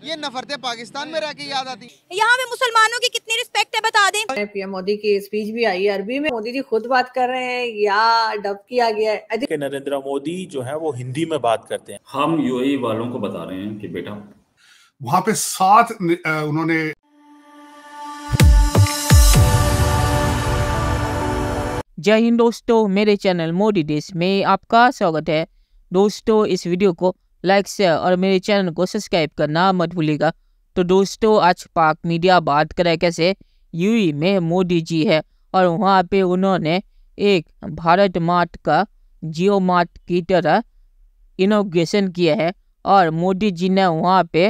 ये नफरतें पाकिस्तान में रह के याद आती। यहाँ पे मुसलमानों की कितनी रिस्पेक्ट है बता दें। पीएम मोदी की स्पीच भी आई है अरबी में। मोदी जी खुद बात कर रहे हैं या डब किया गया है? कि नरेंद्र मोदी जो है वो हिंदी में बात करते हैं। हम यूएई वालों को बता रहे हैं कि बेटा वहां पे 7 उन्होंने। जय हिंद दोस्तों, मेरे चैनल मोदी देश में आपका स्वागत है। दोस्तों, इस वीडियो को लाइक शेयर और मेरे चैनल को सब्सक्राइब करना मत भूलिएगा। तो दोस्तों, आज पाक मीडिया बात करे कैसे यूएई में मोदी जी है और वहाँ पे उन्होंने एक भारत मार्ट का जियो मार्ट की तरह इनॉग्रेशन किया है और मोदी जी ने वहाँ पे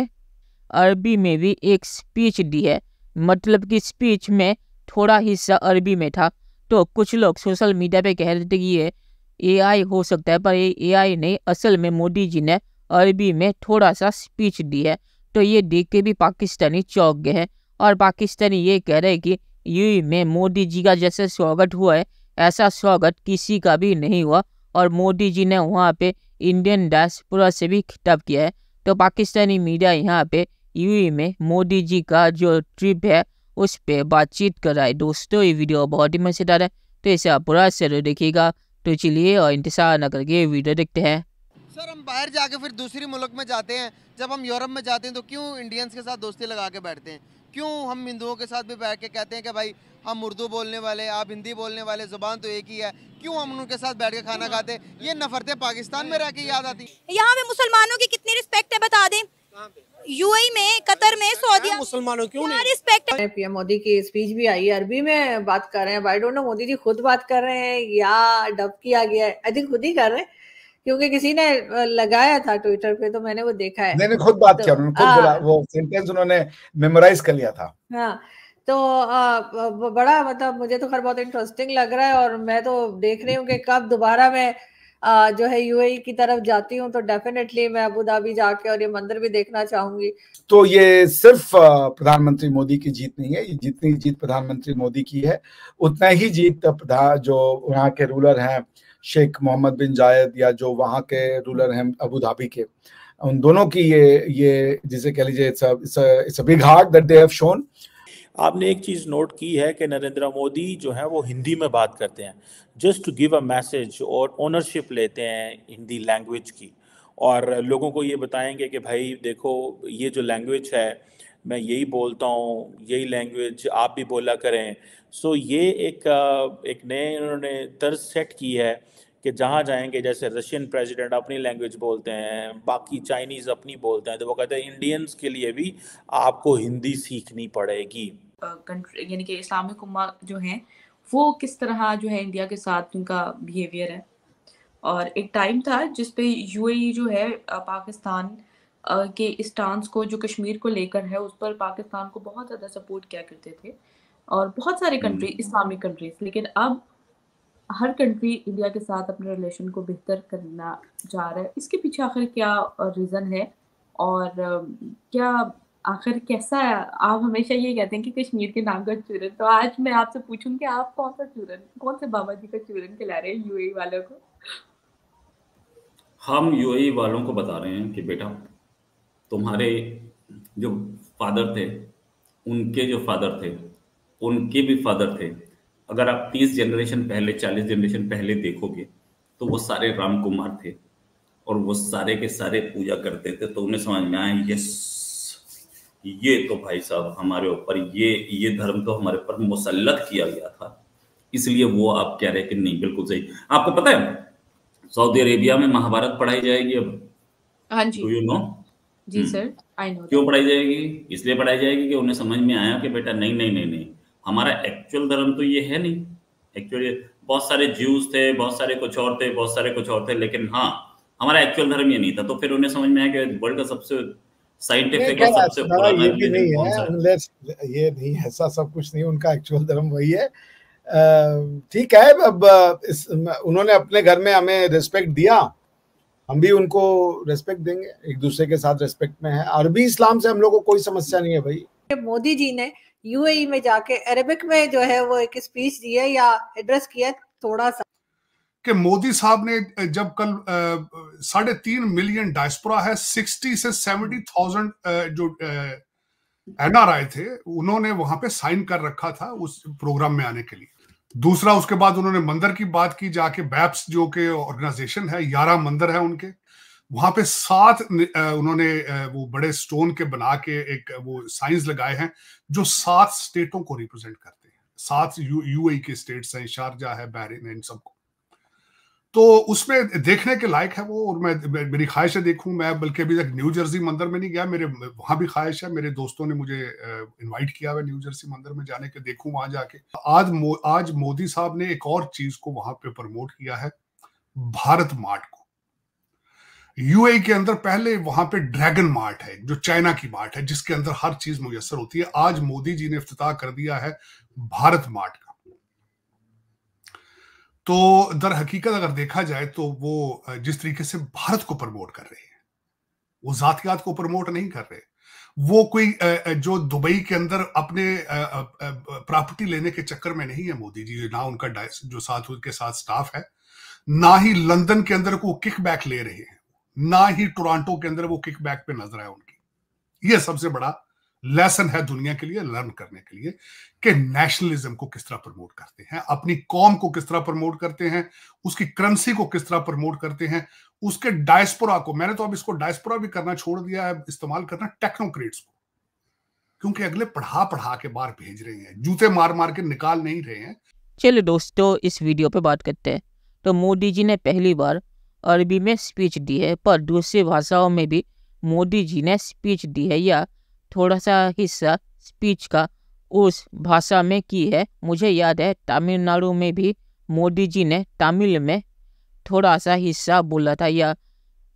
अरबी में भी एक स्पीच दी है। मतलब कि स्पीच में थोड़ा हिस्सा अरबी में था। तो कुछ लोग सोशल मीडिया पे कह रहे थे कि ये एआई हो सकता है, पर ये एआई नहीं, असल में मोदी जी ने अरबी में थोड़ा सा स्पीच दी है। तो ये देख के भी पाकिस्तानी चौंक गए हैं और पाकिस्तानी ये कह रहे हैं कि यूएई में मोदी जी का जैसे स्वागत हुआ है ऐसा स्वागत किसी का भी नहीं हुआ। और मोदी जी ने वहाँ पे इंडियन डायस्पोरा से भी खिताब किया है। तो पाकिस्तानी मीडिया यहाँ पे यूएई में मोदी जी का जो ट्रिप है उस पे बातचीत कर रहा है। दोस्तों, ये वीडियो बहुत ही मजेदार है, तो इसे आप पूरा जरूर देखिएगा। तो चलिए और इंतजार न करके वीडियो देखते हैं। सर, हम बाहर जाके फिर दूसरी मुल्क में जाते हैं, जब हम यूरोप में जाते हैं तो क्यों इंडियंस के साथ दोस्ती लगा के बैठते हैं? क्यों हम हिंदुओं के साथ भी बैठ के कहते हैं कि भाई हम उर्दू बोलने वाले, आप हिंदी बोलने वाले, जुबान तो एक ही है, क्यों हम उनके साथ बैठ के खाना खाते हैं? ये नफरतें पाकिस्तान में रह के याद आती। यहाँ पे मुसलमानों की कितनी रिस्पेक्ट है बता दें। यूएई में, कतर में, सऊदी मुसलमानों क्यों नहीं रिस्पेक्ट है। पीएम मोदी की स्पीच भी आई है अरबी में, बात कर रहे हैं। I don't know Modi ji खुद बात कर रहे हैं या डब किया गया है। आई थिंक खुद ही कर रहे हैं क्योंकि किसी ने लगाया था ट्विटर पे, तो मैंने वो देखा है। मैंने खुद बात किया, उन्होंने खुद बोला, वो सेंटेंस उन्होंने मेमोराइज कर लिया था। हाँ, तो बड़ा मतलब मुझे तो खैर बहुत इंटरेस्टिंग लग रहा है और मैं तो देख रही हूँ कि कब दोबारा मैं जो है यूएई की तरफ जाती हूँ तो डेफिनेटली मैं अबू धाबी जाके और ये मंदिर भी देखना चाहूंगी। तो ये सिर्फ प्रधानमंत्री मोदी की जीत नहीं है, जितनी जीत प्रधानमंत्री मोदी की है उतना ही जीत जो वहाँ के रूलर हैं शेख मोहम्मद बिन जायद या जो वहाँ के रूलर हैं अबू धाबी के, उन दोनों की ये जिसे कह लीजिए it's a big heart that they have shown. आपने एक चीज़ नोट की है कि नरेंद्र मोदी जो है वो हिंदी में बात करते हैं, just to give a message, और ओनरशिप लेते हैं हिंदी लैंग्वेज की, और लोगों को ये बताएंगे कि भाई देखो ये जो लैंग्वेज है मैं यही बोलता हूँ, यही लैंग्वेज आप भी बोला करें। सो ये एक नए उन्होंने तर्ज सेट की है कि जहाँ जाएंगे, जैसे रशियन प्रेसिडेंट अपनी लैंग्वेज बोलते हैं, बाकी चाइनीज़ अपनी बोलते हैं, तो वो कहते हैं इंडियंस के लिए भी आपको हिंदी सीखनी पड़ेगी। कंट्री यानी कि इस्लामिक उम्मा जो हैं वो किस तरह जो है इंडिया के साथ उनका बिहेवियर है। और एक टाइम था जिस पे यूएई जो है पाकिस्तान के स्टांस को जो कश्मीर को लेकर है उस पर पाकिस्तान को बहुत ज़्यादा सपोर्ट किया करते थे और बहुत सारे कंट्री इस्लामिक कंट्रीज। लेकिन अब हर कंट्री इंडिया के साथ अपने रिलेशन को बेहतर करना चाह रहा है। इसके पीछे आखिर क्या रीज़न है और क्या आखिर कैसा है? आप हमेशा ये कहते हैं कि कश्मीर के नाम का चूरन, तो आज मैं आपसे पूछूं कि आप कौन सा चूरन, कौन से बाबा जी का चूरन खिला रहे हैं यूएई वालों को? हम यूएई वालों को बता रहे हैं कि बेटा तुम्हारे जो फादर थे, उनके जो फादर थे, उनके भी फादर थे। अगर आप 30 जनरेशन पहले, 40 जनरेशन पहले देखोगे तो वो सारे राम कुमार थे और वो सारे के सारे पूजा करते थे। तो उन्हें समझ में आया यस, ये तो भाई साहब हमारे ऊपर ये धर्म तो हमारे ऊपर मुसल्लत किया गया था, इसलिए वो आप कह रहे हैं कि नहीं, बिल्कुल सही। आपको पता है सऊदी अरेबिया में महाभारत पढ़ाई जाएगी अब? हाँ जी, डू यू नो? जी सर, आई नो। क्यों पढ़ाई जाएगी? इसलिए पढ़ाई जाएगी कि उन्हें समझ में आया कि बेटा नहीं नहीं नहीं नहीं, हमारा एक्चुअल धर्म तो ये है नहीं। एक्चुअली बहुत सारे ज्यूज थे, बहुत सारे कुछ और थे, बहुत सारे कुछ और थे, लेकिन हाँ हमारा एक्चुअल धर्म ये नहीं था। तो फिर उन्हें समझ में आया कि वर्ल्ड का सबसे साइंटिफिक और सबसे पुराना रिलीजन कौन सा है? ये नहीं, ऐसा सब कुछ नहीं, उनका एक्चुअल धर्म वही है। ठीक है, अब उन्होंने अपने घर में हमें रिस्पेक्ट दिया, हम भी उनको रिस्पेक्ट देंगे, एक दूसरे के साथ रिस्पेक्ट में है। अरबी इस्लाम से हम लोग को कोई समस्या नहीं है भाई। मोदी जी ने यूएई में जाके अरबिक में जो है वो एक स्पीच दी है या एड्रेस किया थोड़ा सा। कि मोदी साहब ने जब कल 3.5 मिलियन डायस्पोरा है, 60 से 70,000 जो NRI थे, उन्होंने वहां पे साइन कर रखा था उस प्रोग्राम में आने के लिए। दूसरा, उसके बाद उन्होंने मंदिर की बात की, जाके बैप्स जो के ऑर्गेनाइजेशन है, 11 मंदिर है उनके, वहां पे 7 उन्होंने वो बड़े स्टोन के बना के एक वो साइंस लगाए हैं जो 7 स्टेटों को रिप्रेजेंट करते हैं। 7 UAE के स्टेट्स हैं, शारजा है, बहरीन है, इन सबको। तो उसमें देखने के लायक है वो, और मेरी ख्वाहिश है देखूं मैं। बल्कि अभी तक न्यू जर्सी मंदिर में नहीं गया, मेरे वहां भी ख्वाहिश है। मेरे दोस्तों ने मुझे इनवाइट किया हुआ न्यू जर्सी मंदिर में जाने के, देखूं वहां जाके। आज मोदी साहब ने एक और चीज को वहां पे प्रमोट किया है, भारत मार्ट को। UAE के अंदर पहले वहां पे ड्रैगन मार्ट है, जो चाइना की मार्ट है, जिसके अंदर हर चीज मुयस्सर होती है। आज मोदी जी ने इफ्तिताह कर दिया है भारत मार्ट का। तो दर हकीकत अगर देखा जाए तो वो जिस तरीके से भारत को प्रमोट कर रहे हैं, वो जातियात को प्रमोट नहीं कर रहे। वो कोई जो दुबई के अंदर अपने प्रॉपर्टी लेने के चक्कर में नहीं है मोदी जी, ना उनका जो साथ उनके साथ स्टाफ है, ना ही लंदन के अंदर को किकबैक ले रहे हैं, ना ही टोरंटो के अंदर वो किकबैक पे नजर है उनकी। ये सबसे बड़ा लेसन है दुनिया के लिए लर्न करने के लिए कि नेशनलिज्म को किस तरह प्रमोट करते हैं, अपनी कौम को किस तरह प्रमोट करते हैं, उसकी करेंसी को किस तरह प्रमोट करते हैं, उसके डायस्पोरा को। मैंने तो अब इसको डायस्पोरा भी करना छोड़ दिया है, इस्तेमाल करना टेक्नोक्रेट्स को, क्योंकि अगले पढ़ा के बाहर भेज रहे हैं, जूते मार मार के निकाल नहीं रहे हैं। चलिए दोस्तों, इस वीडियो पे बात करते हैं। तो मोदी जी ने पहली बार अरबी में स्पीच दी है, पर दूसरी भाषाओं में भी मोदी जी ने स्पीच दी है, या थोड़ा सा हिस्सा स्पीच का उस भाषा में की है। मुझे याद है तमिलनाडु में भी मोदी जी ने तमिल में थोड़ा सा हिस्सा बोला था, या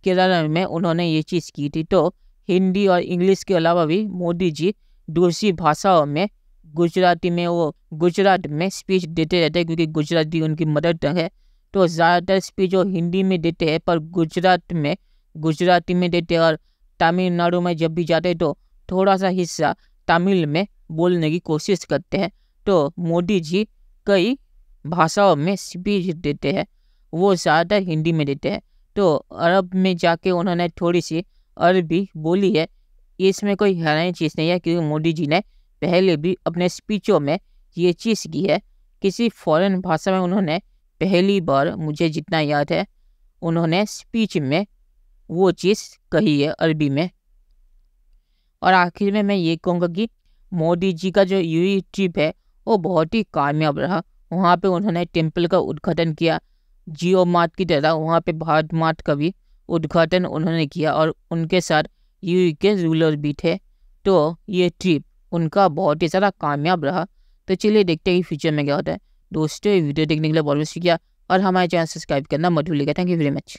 केरल में उन्होंने ये चीज़ की थी। तो हिंदी और इंग्लिश के अलावा भी मोदी जी दूसरी भाषाओं में, गुजराती में वो गुजरात में स्पीच देते रहते हैं, क्योंकि गुजराती उनकी मदर टंग है। तो ज़्यादातर स्पीच वो हिंदी में देते हैं, पर गुजरात में गुजराती में देते हैं, और तमिलनाडु में जब भी जाते तो थोड़ा सा हिस्सा तमिल में बोलने की कोशिश करते हैं। तो मोदी जी कई भाषाओं में स्पीच देते हैं, वो ज़्यादातर हिंदी में देते हैं। तो अरब में जाके उन्होंने थोड़ी सी अरबी बोली है, इसमें कोई हैरानी चीज़ नहीं है, क्योंकि मोदी जी ने पहले भी अपने स्पीचों में ये चीज़ की है। किसी फॉरेन भाषा में उन्होंने पहली बार, मुझे जितना याद है, उन्होंने स्पीच में वो चीज़ कही है अरबी में। और आखिर में मैं ये कहूँगा कि मोदी जी का जो UAE ट्रिप है वो बहुत ही कामयाब रहा। वहाँ पे उन्होंने टेम्पल का उद्घाटन किया, जियो मार्ट की तरह वहाँ पे भारत मार्ट का भी उद्घाटन उन्होंने किया, और उनके साथ UAE के रूलर भी थे। तो ये ट्रिप उनका बहुत ही ज़्यादा कामयाब रहा। तो चलिए देखते हैं कि फ्यूचर में क्या होता है। दोस्तों, वीडियो देखने के लिए बहुत बहुत शुक्रिया, और हमारे चैनल सब्सक्राइब करना मत भूलिएगा। Thank you very much.